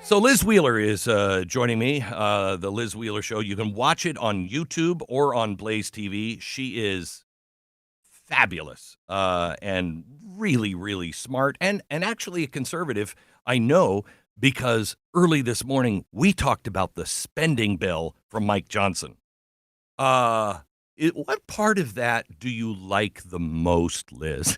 So Liz Wheeler is joining me, the Liz Wheeler Show. You can watch it on YouTube or on BlazeTV. She is fabulous and really, really smart and actually a conservative. I know because early this morning we talked about the spending bill from Mike Johnson. What part of that do you like the most, Liz?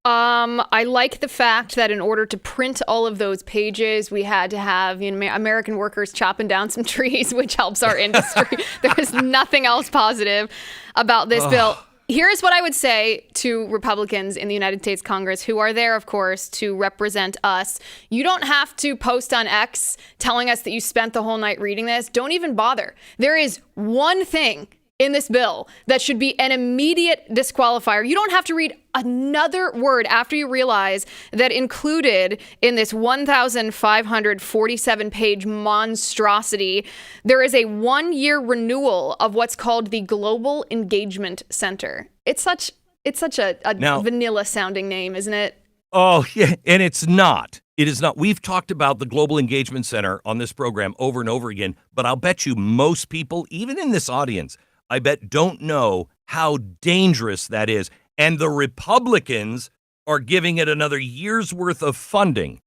I like the fact that in order to print all of those pages, we had to have American workers chopping down some trees, which helps our industry. There's nothing else positive about this bill. Here's what I would say to Republicans in the United States Congress who are there, of course, to represent us. You don't have to post on X telling us that you spent the whole night reading this. Don't even bother. There is one thing in this bill that should be an immediate disqualifier. You don't have to read another word after you realize that included in this 1,547-page monstrosity, there is a 1-year renewal of what's called the Global Engagement Center. It's such a vanilla-sounding name, isn't it? Oh, yeah, and it's not. It is not. We've talked about the Global Engagement Center on this program over and over again, but I'll bet you most people, even in this audience, I bet don't know how dangerous that is. And the Republicans are giving it another year's worth of funding.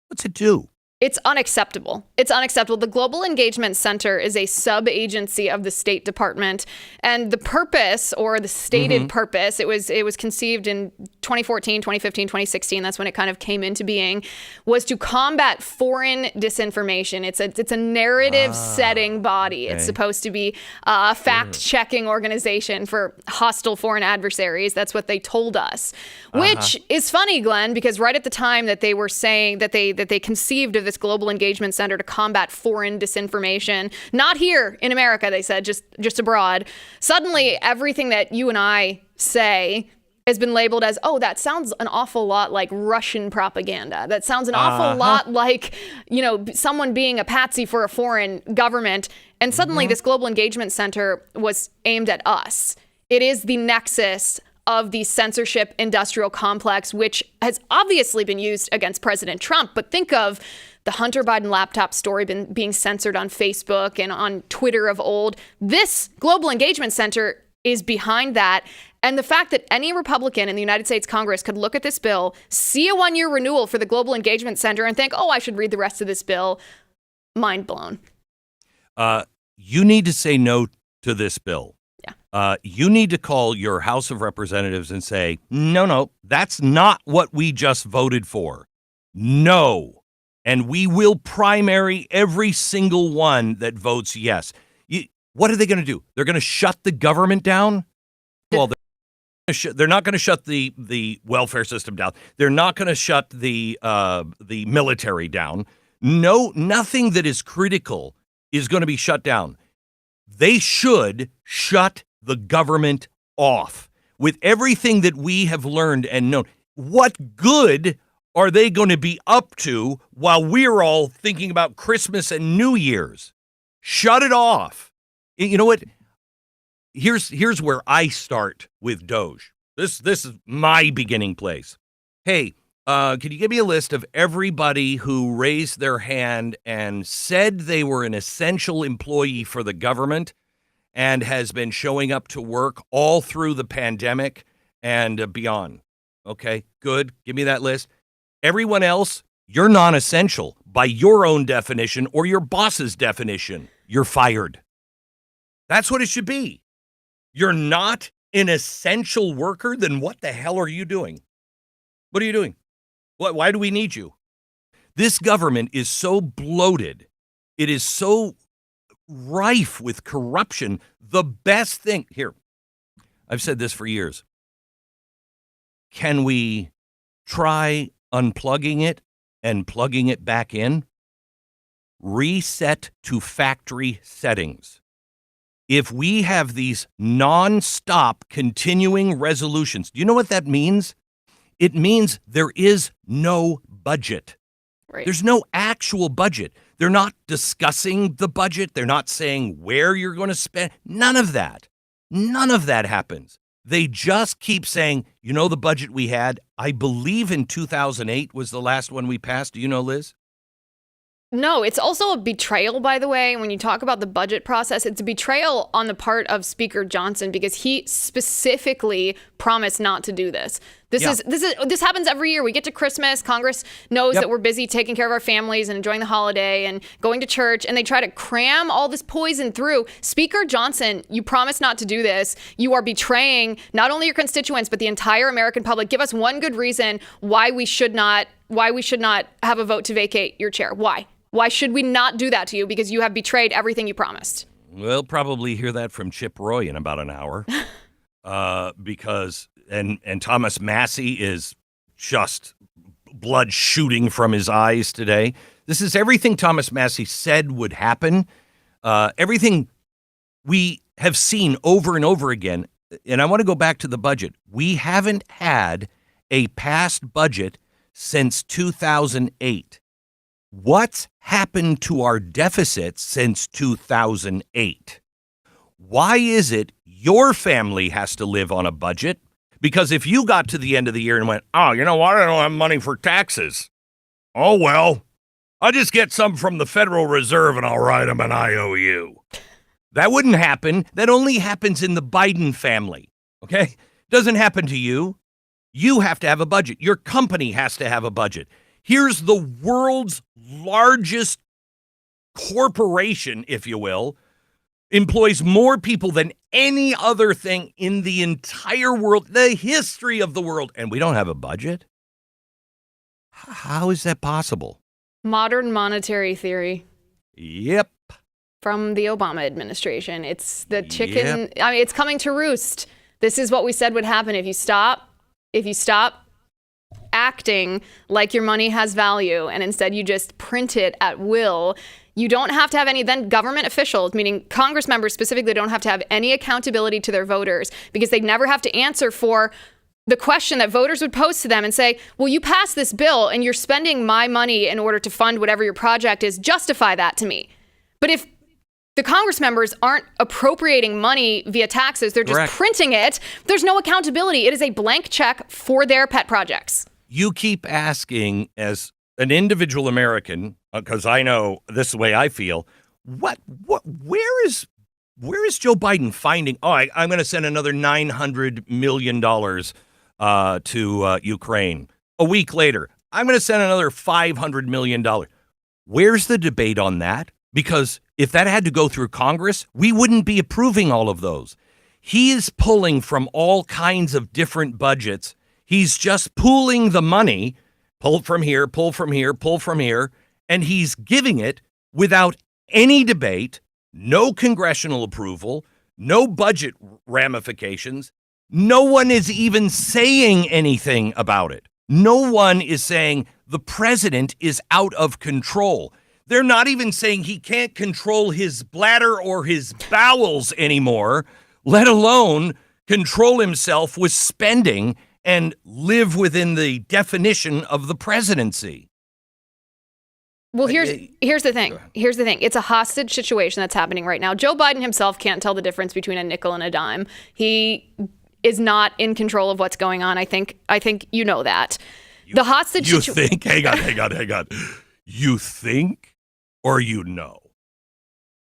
What's it do? It's unacceptable. It's unacceptable. The Global Engagement Center is a sub-agency of the State Department, and the purpose, or the stated purpose, it was conceived in 2014, 2015, 2016. That's when it kind of came into being, was to combat foreign disinformation. It's a narrative-setting body. Okay. It's supposed to be a fact-checking organization for hostile foreign adversaries. That's what they told us, which is funny, Glenn, because right at the time that they were saying that they conceived of this Global Engagement Center to combat foreign disinformation, not here in America, they said, just abroad. Suddenly, everything that you and I say has been labeled as, oh, that sounds an awful lot like Russian propaganda. That sounds an awful lot like, someone being a patsy for a foreign government. And suddenly this Global Engagement Center was aimed at us. It is the nexus of the censorship-industrial complex, which has obviously been used against President Trump. But think of the Hunter Biden laptop story being censored on Facebook and on Twitter of old. This Global Engagement Center is behind that. And the fact that any Republican in the United States Congress could look at this bill, see a 1-year renewal for the Global Engagement Center, and think, oh, I should read the rest of this bill, mind blown. You need to say no to this bill. Yeah. You need to call your House of Representatives and say, no, that's not what we just voted for. No. And we will primary every single one that votes yes. What are they going to do? They're going to shut the government down? Well, they're not going to shut the welfare system down. They're not going to shut the military down. No, nothing that is critical is going to be shut down. They should shut the government off with everything that we have learned and known. What good are they going to be up to while we're all thinking about Christmas and New Year's? Shut it off. You know what? Here's where I start with d.o.g.e. This is my beginning place. Hey, can you give me a list of everybody who raised their hand and said they were an essential employee for the government and has been showing up to work all through the pandemic and beyond? Okay, good. Give me that list. Everyone else, you're non-essential by your own definition or your boss's definition. You're fired. That's what it should be. You're not an essential worker, then what the hell are you doing? What are you doing? Why do we need you? This government is so bloated. It is so rife with corruption. The best thing here, I've said this for years. Can we try unplugging it and plugging it back in? Reset to factory settings. If we have these non-stop continuing resolutions, do you know what that means? It means there is no budget. Right. There's no actual budget. They're not discussing the budget. They're not saying where you're going to spend. None of that. None of that happens. They just keep saying, the budget we had, I believe in 2008 was the last one we passed. Do you know, Liz? No, it's also a betrayal, by the way. When you talk about the budget process, it's a betrayal on the part of Speaker Johnson because he specifically promised not to do this. This happens every year. We get to Christmas. Congress knows that we're busy taking care of our families and enjoying the holiday and going to church, and they try to cram all this poison through. Speaker Johnson, you promised not to do this. You are betraying not only your constituents but the entire American public. Give us one good reason why we should not have a vote to vacate your chair. Why? Why should we not do that to you? Because you have betrayed everything you promised. We'll probably hear that from Chip Roy in about an hour. Because Thomas Massey is just blood shooting from his eyes today. This is everything Thomas Massey said would happen. Everything we have seen over and over again. And I want to go back to the budget. We haven't had a passed budget since 2008. What's happened to our deficits since 2008? Why is it your family has to live on a budget? Because if you got to the end of the year and went, oh, you know what? I don't have money for taxes. Oh, well, I'll just get some from the Federal Reserve and I'll write them an IOU. That wouldn't happen. That only happens in the Biden family. Okay? Doesn't happen to you. You have to have a budget. Your company has to have a budget. Here's the world's largest corporation, if you will, employs more people than any other thing in the entire world, the history of the world, and we don't have a budget? How is that possible? Modern monetary theory. Yep. From the Obama administration. It's the chicken. Yep. I mean, it's coming to roost. This is what we said would happen if you stop acting like your money has value and instead you just print it at will. You don't have to have any, then government officials, meaning Congress members specifically, don't have to have any accountability to their voters because they'd never have to answer for the question that voters would pose to them and say, well, you passed this bill and you're spending my money in order to fund whatever your project is. Justify that to me. But if the Congress members aren't appropriating money via taxes, they're just printing it, there's no accountability. It is a blank check for their pet projects. You keep asking, as an individual American, because I know this is the way I feel, where is Joe Biden finding, I'm going to send another $900 million to Ukraine. A week later, I'm going to send another $500 million. Where's the debate on that? Because if that had to go through Congress, we wouldn't be approving all of those. He is pulling from all kinds of different budgets. He's just pooling the money, pull from here, pull from here, pull from here, and he's giving it without any debate, no congressional approval, no budget ramifications. No one is even saying anything about it. No one is saying the president is out of control. They're not even saying he can't control his bladder or his bowels anymore, let alone control himself with spending and live within the definition of the presidency. Well, here's the thing. Here's the thing. It's a hostage situation that's happening right now. Joe Biden himself can't tell the difference between a nickel and a dime. He is not in control of what's going on. I think you know that. The hostage situation. You think? Hang on. You think or you know?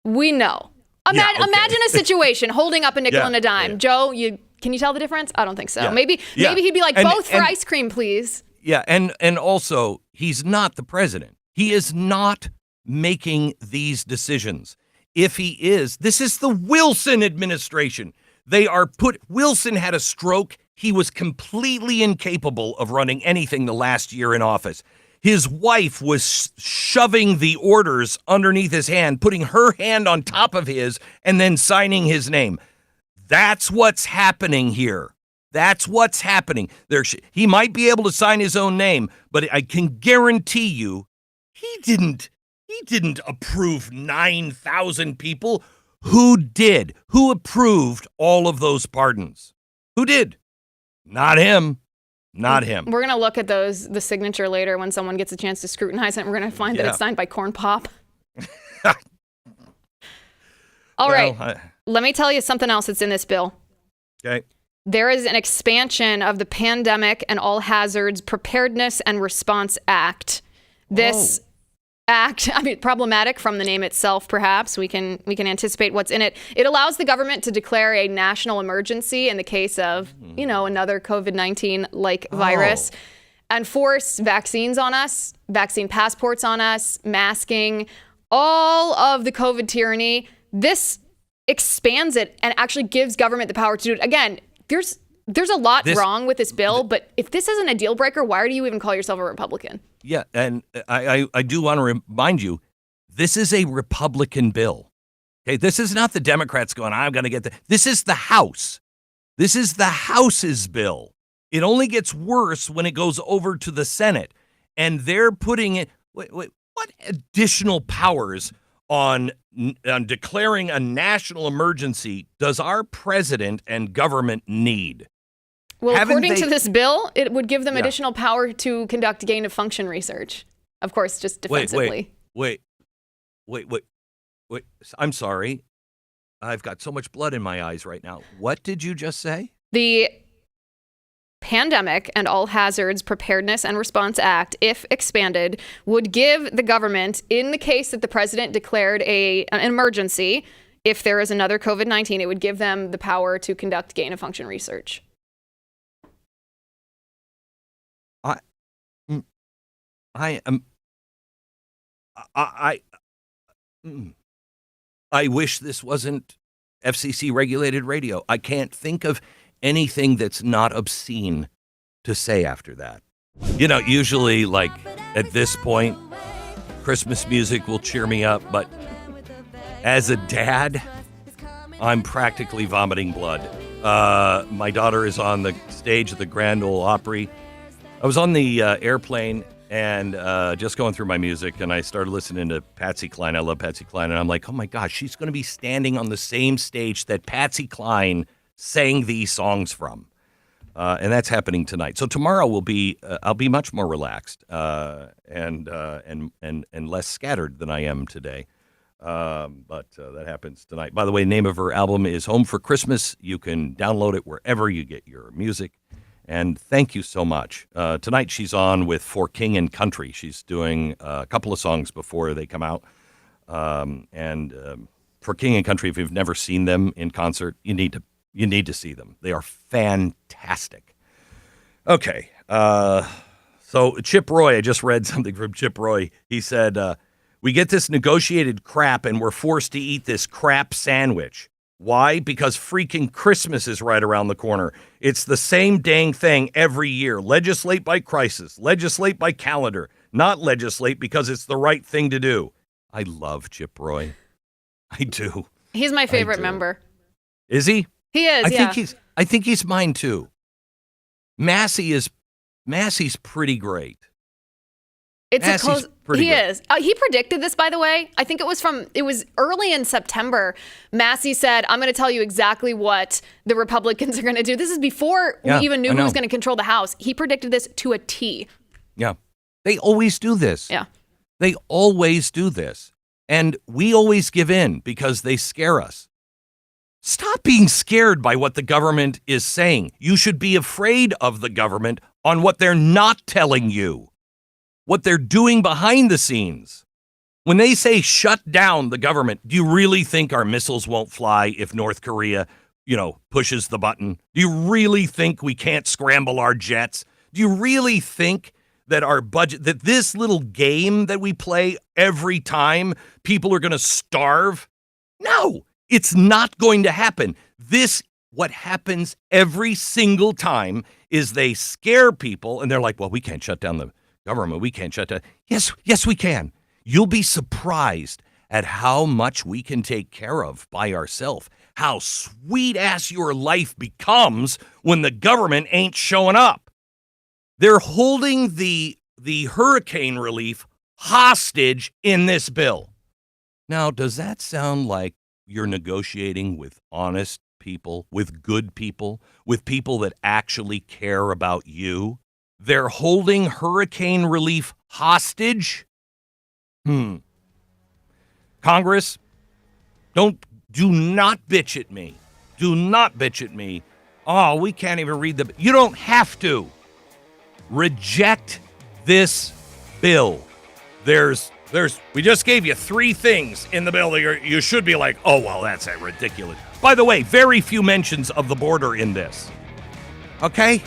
We know. Imagine a situation holding up a nickel and a dime. Yeah. Joe, can you tell the difference? I don't think so. Yeah. Maybe he'd be like, both for ice cream, please. Yeah, and also, he's not the president. He is not making these decisions. If he is, this is the Wilson administration. Wilson had a stroke. He was completely incapable of running anything the last year in office. His wife was shoving the orders underneath his hand, putting her hand on top of his, and then signing his name. That's what's happening here. That's what's happening. He might be able to sign his own name, but I can guarantee you he didn't approve 9,000 people. Who did? Who approved all of those pardons? Who did? Not him. Not him. We're going to look at the signature later when someone gets a chance to scrutinize it. We're going to find that it's signed by Corn Pop. All right. Let me tell you something else that's in this bill. Okay. There is an expansion of the Pandemic and All Hazards Preparedness and Response Act. This Act, problematic from the name itself, perhaps. We can anticipate what's in it. It allows the government to declare a national emergency in the case of, another COVID-19 like virus, and force vaccines on us, vaccine passports on us, masking, all of the COVID tyranny. This expands it and actually gives government the power to do it. Again, there's a lot wrong with this bill, but if this isn't a deal breaker, why do you even call yourself a Republican? Yeah, and I do want to remind you, this is a Republican bill. Okay, this is not the Democrats going, I'm going to get this is the House. This is the House's bill. It only gets worse when it goes over to the Senate. And they're putting it, what additional powers on declaring a national emergency does our president and government need? Well, according to this bill, it would give them additional power to conduct gain-of-function research. Of course, just defensively. Wait. I'm sorry. I've got so much blood in my eyes right now. What did you just say? The Pandemic and All Hazards Preparedness and Response Act, if expanded, would give the government, in the case that the president declared an emergency, if there is another COVID-19, it would give them the power to conduct gain-of-function research. I wish this wasn't FCC regulated radio. I can't think of anything that's not obscene to say after that. Usually like at this point, Christmas music will cheer me up, but as a dad, I'm practically vomiting blood. My daughter is on the stage of the Grand Ole Opry. I was on the airplane and just going through my music, and I started listening to Patsy Cline. I love Patsy Cline, and I'm like, oh my gosh, she's going to be standing on the same stage that Patsy Cline sang these songs from, and that's happening tonight. So tomorrow will be I'll be much more relaxed and less scattered than I am today. But that happens tonight. By the way, the name of her album is Home for Christmas. You can download it wherever you get your music. And thank you so much. Tonight she's on with For King and Country. She's doing a couple of songs before they come out. And For King and Country, if you've never seen them in concert, you need to see them. They are fantastic. Okay. So Chip Roy, I just read something from Chip Roy. He said, we get this negotiated crap and we're forced to eat this crap sandwich. Why? Because freaking Christmas is right around the corner. It's the same dang thing every year. Legislate by crisis. Legislate by calendar. Not legislate because it's the right thing to do. I love Chip Roy. I do. He's my favorite member. Is he? He is, I think he's mine too. Massey's pretty great. He is. He predicted this, by the way. I think it was early in September. Massey said, I'm going to tell you exactly what the Republicans are going to do. This is before we even knew who was going to control the House. He predicted this to a T. Yeah. They always do this. Yeah. They always do this. And we always give in because they scare us. Stop being scared by what the government is saying. You should be afraid of the government on what they're not telling you. What they're doing behind the scenes. When they say shut down the government, do you really think our missiles won't fly if North Korea, pushes the button? Do you really think we can't scramble our jets? Do you really think that our budget, that this little game that we play every time people are going to starve? No, it's not going to happen. What happens every single time is they scare people and they're like, well, we can't shut down the government. We can't shut down. Yes, we can. You'll be surprised at how much we can take care of by ourselves. How sweet ass your life becomes when the government ain't showing up. They're holding the hurricane relief hostage in this bill. Now, does that sound like you're negotiating with honest people, with good people, with people that actually care about you? They're holding hurricane relief hostage? Congress, do not bitch at me. Do not bitch at me. Oh, we can't even read you don't have to. Reject this bill. There's We just gave you 3 things in the bill that you should be like, oh, well, that's ridiculous. By the way, very few mentions of the border in this. Okay?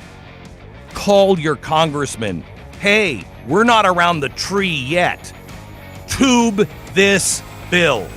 Call your congressman. Hey, we're not around the tree yet. Tube this bill.